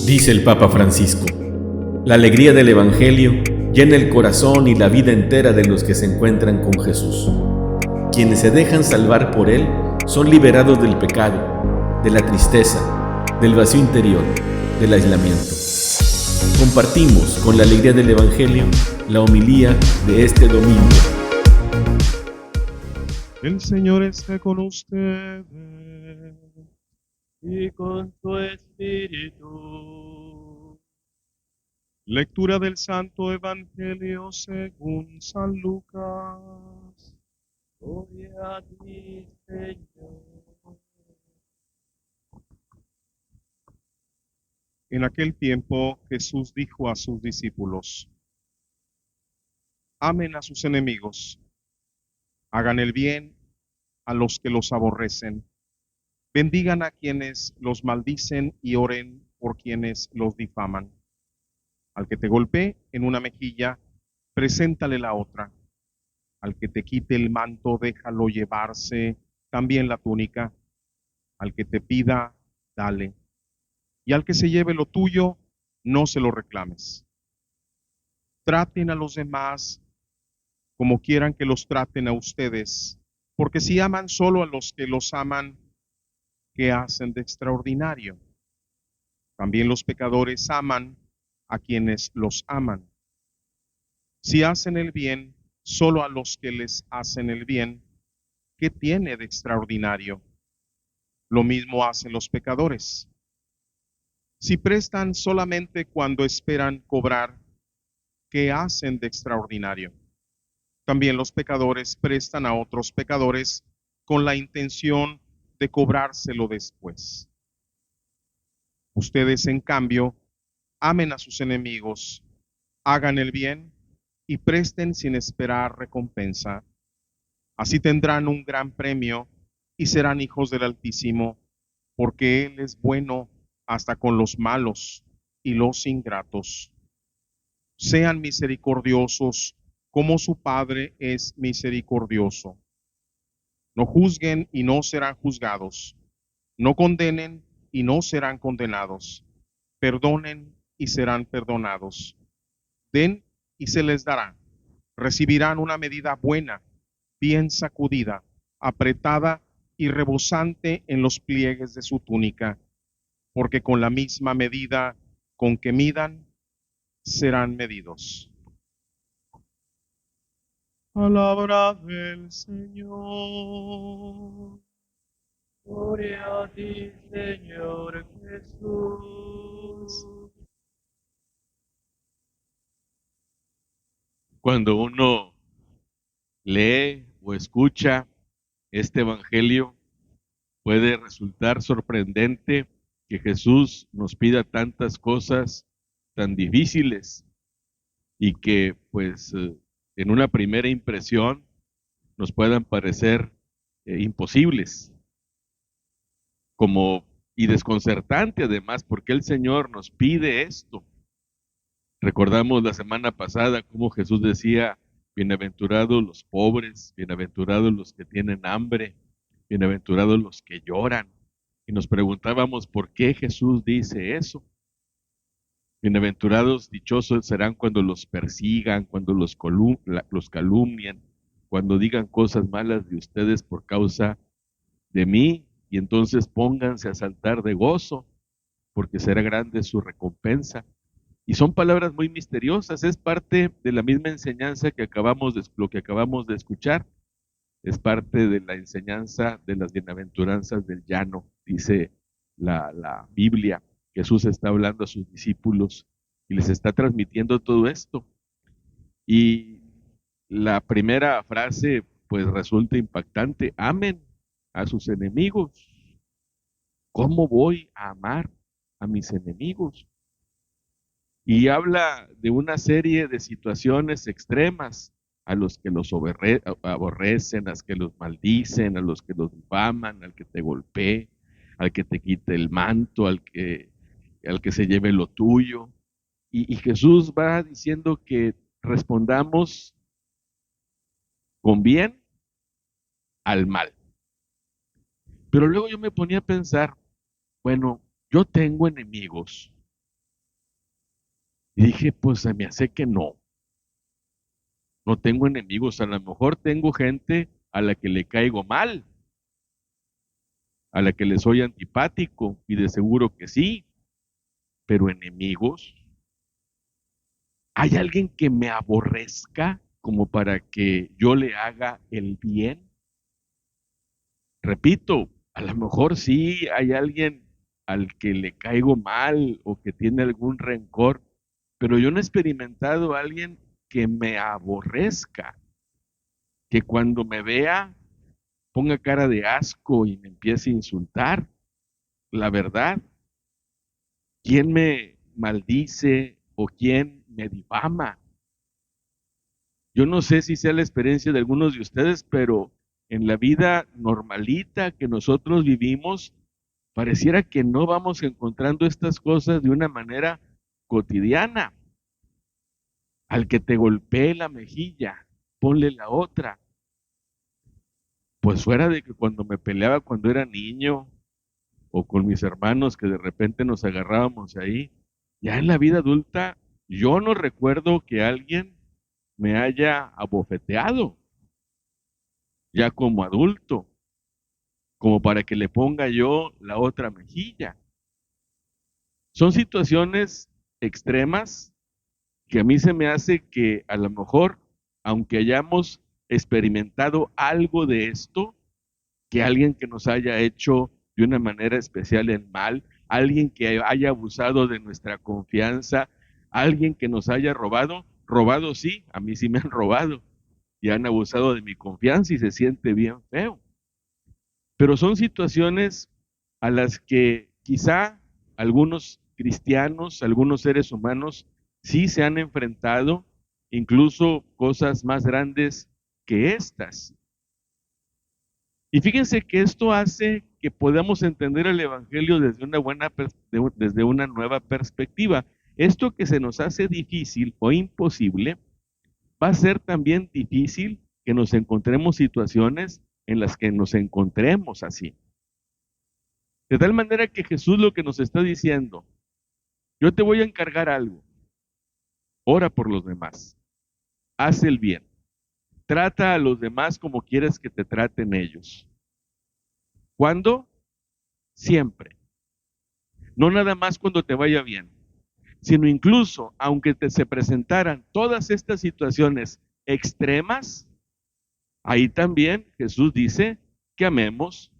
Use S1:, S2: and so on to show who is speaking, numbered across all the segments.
S1: Dice el Papa Francisco: la alegría del Evangelio llena el corazón y la vida entera de los que se encuentran con Jesús. Quienes se dejan salvar por Él son liberados del pecado, de la tristeza, del vacío interior, del aislamiento. Compartimos con la alegría del Evangelio la homilía de este domingo.
S2: El Señor esté con ustedes
S3: y con tu espíritu.
S2: Lectura del Santo Evangelio según San Lucas.
S3: Gloria a ti, Señor.
S2: En aquel tiempo Jesús dijo a sus discípulos: amen a sus enemigos, hagan el bien a los que los aborrecen, bendigan a quienes los maldicen y oren por quienes los difaman. Al que te golpee en una mejilla, preséntale la otra. Al que te quite el manto, déjalo llevarse también la túnica. Al que te pida, dale. Y al que se lleve lo tuyo, no se lo reclames. Traten a los demás como quieran que los traten a ustedes, porque si aman solo a los que los aman, ¿qué hacen de extraordinario? También los pecadores aman a quienes los aman. Si hacen el bien solo a los que les hacen el bien, ¿qué tiene de extraordinario? Lo mismo hacen los pecadores. Si prestan solamente cuando esperan cobrar, ¿qué hacen de extraordinario? También los pecadores prestan a otros pecadores con la intención de cobrárselo después. Ustedes, en cambio, amen a sus enemigos, hagan el bien y presten sin esperar recompensa. Así tendrán un gran premio y serán hijos del Altísimo, porque Él es bueno hasta con los malos y los ingratos. Sean misericordiosos como su Padre es misericordioso. No juzguen y no serán juzgados. No condenen y no serán condenados. Perdonen y serán perdonados. Den y se les dará. Recibirán una medida buena, bien sacudida, apretada y rebosante en los pliegues de su túnica, porque con la misma medida con que midan, serán medidos. Palabra del Señor.
S3: Gloria a ti, Señor Jesús.
S1: Cuando uno lee o escucha este Evangelio, puede resultar sorprendente que Jesús nos pida tantas cosas tan difíciles y que en una primera impresión nos puedan parecer imposibles y desconcertante además, porque el Señor nos pide esto. Recordamos la semana pasada cómo Jesús decía: bienaventurados los pobres, bienaventurados los que tienen hambre, bienaventurados los que lloran. Y nos preguntábamos por qué Jesús dice eso. Bienaventurados, dichosos serán cuando los persigan, cuando los calumnien, cuando digan cosas malas de ustedes por causa de mí, y entonces pónganse a saltar de gozo, porque será grande su recompensa. Y son palabras muy misteriosas, es parte de la misma enseñanza lo que acabamos de escuchar, es parte de la enseñanza de las bienaventuranzas del llano, dice la Biblia. Jesús está hablando a sus discípulos y les está transmitiendo todo esto. Y la primera frase pues resulta impactante: amen a sus enemigos. ¿Cómo voy a amar a mis enemigos? Y habla de una serie de situaciones extremas: a los que los aborrecen, a los que los maldicen, a los que los difaman, al que te golpee, al que te quite el manto, al que se lleve lo tuyo. Y Jesús va diciendo que respondamos con bien al mal. Pero luego yo me ponía a pensar, bueno, yo tengo enemigos, Y dije, pues se me hace que no. No tengo enemigos, a lo mejor tengo gente a la que le caigo mal, a la que le soy antipático, y de seguro que sí, pero enemigos. ¿Hay alguien que me aborrezca como para que yo le haga el bien? Repito, a lo mejor sí hay alguien al que le caigo mal o que tiene algún rencor, pero yo no he experimentado a alguien que me aborrezca, que cuando me vea ponga cara de asco y me empiece a insultar. La verdad, ¿quién me maldice o quién me difama? Yo no sé si sea la experiencia de algunos de ustedes, pero en la vida normalita que nosotros vivimos, pareciera que no vamos encontrando estas cosas de una manera cotidiana. Al que te golpee la mejilla, ponle la otra. Pues fuera de que cuando me peleaba cuando era niño o con mis hermanos que de repente nos agarrábamos ahí, ya en la vida adulta yo no recuerdo que alguien me haya abofeteado ya como adulto, como para que le ponga yo la otra mejilla. Son situaciones extremas que a mí se me hace que a lo mejor, aunque hayamos experimentado algo de esto, que alguien que nos haya hecho de una manera especial el mal, alguien que haya abusado de nuestra confianza, alguien que nos haya robado, robado sí, a mí sí me han robado y han abusado de mi confianza y se siente bien feo. Pero son situaciones a las que quizá algunos cristianos, algunos seres humanos, sí se han enfrentado, incluso cosas más grandes que estas. Y fíjense que esto hace que podamos entender el Evangelio desde una desde una nueva perspectiva. Esto que se nos hace difícil o imposible, va a ser también difícil que nos encontremos situaciones en las que nos encontremos así. De tal manera que Jesús lo que nos está diciendo, yo te voy a encargar algo, ora por los demás, haz el bien, trata a los demás como quieres que te traten ellos. ¿Cuándo? Siempre. No nada más cuando te vaya bien, sino incluso aunque se presentaran todas estas situaciones extremas, ahí también Jesús dice que amemos,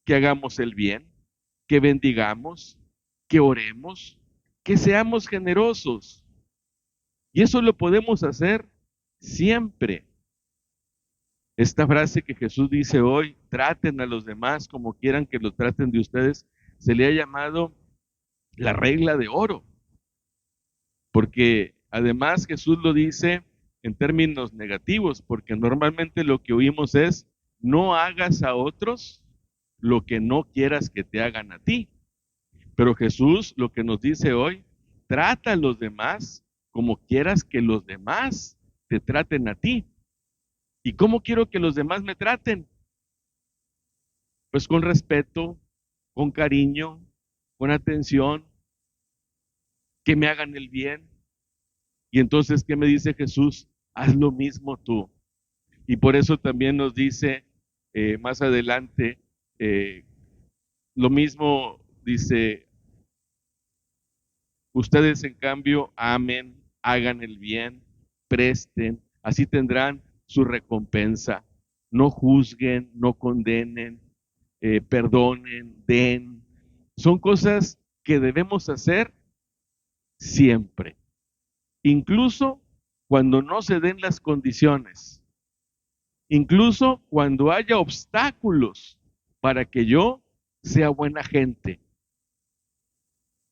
S1: que hagamos el bien, que bendigamos, que oremos, que seamos generosos. Y eso lo podemos hacer siempre. Esta frase que Jesús dice hoy, traten a los demás como quieran que los traten de ustedes, se le ha llamado la regla de oro. Porque además Jesús lo dice en términos negativos, porque normalmente lo que oímos es, no hagas a otros lo que no quieras que te hagan a ti. Pero Jesús lo que nos dice hoy, trata a los demás como quieras que los demás te traten a ti. ¿Y cómo quiero que los demás me traten? Pues con respeto, con cariño, con atención, que me hagan el bien. Y entonces, ¿qué me dice Jesús? Haz lo mismo tú. Y por eso también nos dice más adelante, lo mismo dice, ustedes en cambio amen, hagan el bien, presten, así tendrán su recompensa. No juzguen, no condenen, perdonen, den. Son cosas que debemos hacer siempre, incluso cuando no se den las condiciones, incluso cuando haya obstáculos para que yo sea buena gente.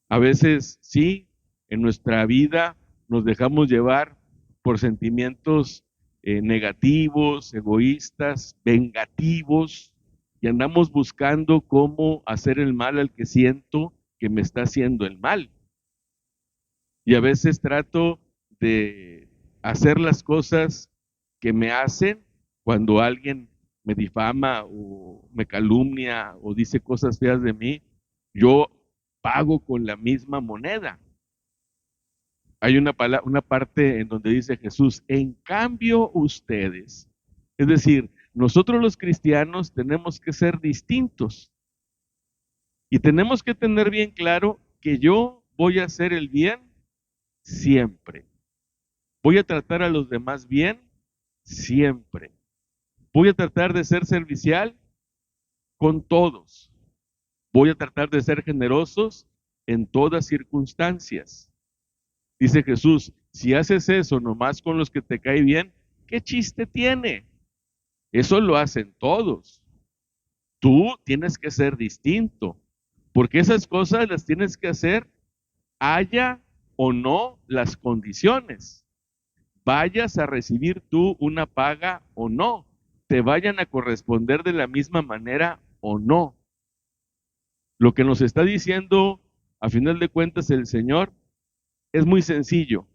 S1: A veces sí, en nuestra vida nos dejamos llevar por sentimientos negativos, egoístas, vengativos, y andamos buscando cómo hacer el mal al que siento que me está haciendo el mal. Y a veces trato de hacer las cosas que me hacen cuando alguien me difama o me calumnia o dice cosas feas de mí, yo pago con la misma moneda. hay una parte en donde dice Jesús, en cambio ustedes, es decir, nosotros los cristianos tenemos que ser distintos y tenemos que tener bien claro que yo voy a hacer el bien siempre. Voy a tratar a los demás bien siempre. Voy a tratar de ser servicial con todos. Voy a tratar de ser generosos en todas circunstancias. Dice Jesús, si haces eso nomás con los que te cae bien, ¿qué chiste tiene? Eso lo hacen todos. Tú tienes que ser distinto, porque esas cosas las tienes que hacer haya o no las condiciones. Vayas a recibir tú una paga o no, te vayan a corresponder de la misma manera o no. Lo que nos está diciendo, a final de cuentas, el Señor es muy sencillo.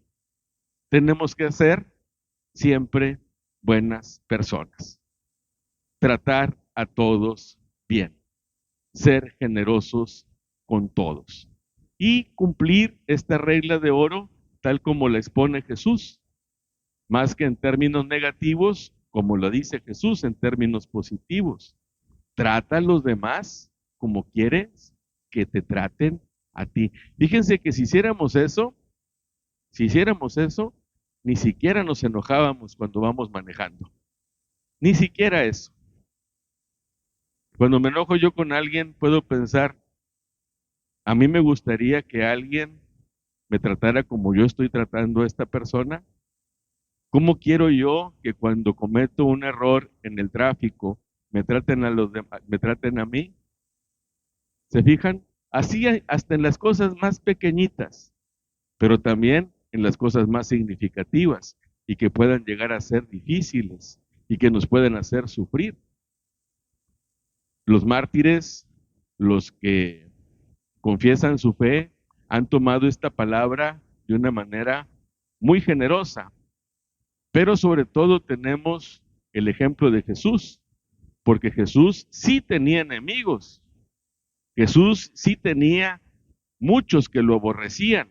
S1: Tenemos que ser siempre buenas personas. Tratar a todos bien. Ser generosos con todos. Y cumplir esta regla de oro tal como la expone Jesús. Más que en términos negativos, como lo dice Jesús, en términos positivos. Trata a los demás como quieres que te traten a ti. Fíjense que si hiciéramos eso, ni siquiera nos enojábamos cuando vamos manejando. Ni siquiera eso. Cuando me enojo yo con alguien, puedo pensar, a mí me gustaría que alguien me tratara como yo estoy tratando a esta persona. ¿Cómo quiero yo que cuando cometo un error en el tráfico me traten a mí? ¿Se fijan? Así hasta en las cosas más pequeñitas, pero también en las cosas más significativas y que puedan llegar a ser difíciles y que nos pueden hacer sufrir. Los mártires, los que confiesan su fe, han tomado esta palabra de una manera muy generosa, pero sobre todo tenemos el ejemplo de Jesús, porque Jesús sí tenía enemigos. Jesús sí tenía muchos que lo aborrecían.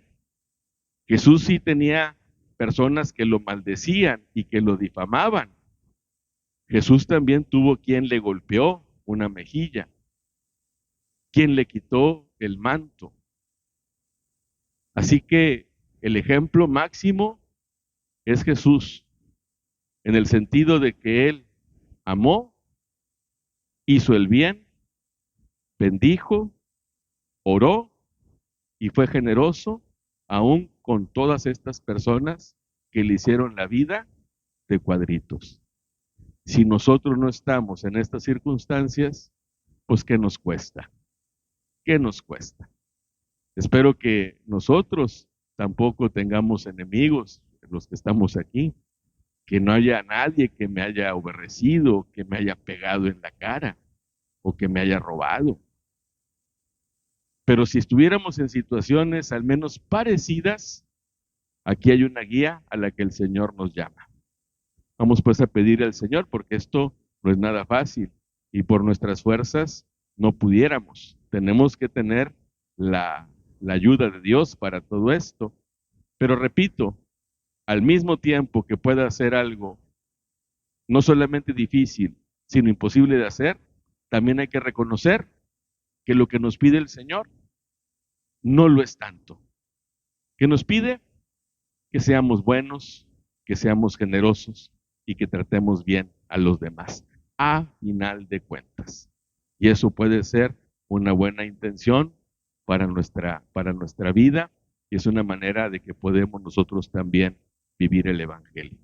S1: Jesús sí tenía personas que lo maldecían y que lo difamaban. Jesús también tuvo quien le golpeó una mejilla, quien le quitó el manto. Así que el ejemplo máximo es Jesús, en el sentido de que Él amó, hizo el bien, bendijo, oró y fue generoso, aún con todas estas personas que le hicieron la vida de cuadritos. Si nosotros no estamos en estas circunstancias, pues ¿qué nos cuesta? ¿Qué nos cuesta? Espero que nosotros tampoco tengamos enemigos, los que estamos aquí, que no haya nadie que me haya aborrecido, que me haya pegado en la cara o que me haya robado. Pero si estuviéramos en situaciones al menos parecidas, aquí hay una guía a la que el Señor nos llama. Vamos pues a pedir al Señor, porque esto no es nada fácil y por nuestras fuerzas no pudiéramos. Tenemos que tener la ayuda de Dios para todo esto. Pero repito, al mismo tiempo que pueda hacer algo no solamente difícil, sino imposible de hacer, también hay que reconocer que lo que nos pide el Señor no lo es tanto. ¿Qué nos pide? Que seamos buenos, que seamos generosos y que tratemos bien a los demás, a final de cuentas. Y eso puede ser una buena intención para nuestra vida y es una manera de que podemos nosotros también vivir el Evangelio.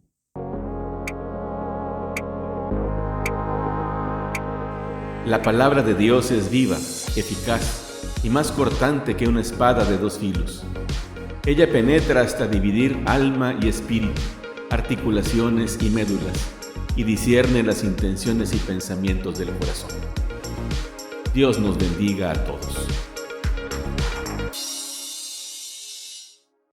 S4: La palabra de Dios es viva, eficaz y más cortante que una espada de dos filos. Ella penetra hasta dividir alma y espíritu, articulaciones y médulas, y discierne las intenciones y pensamientos del corazón. Dios nos bendiga a todos.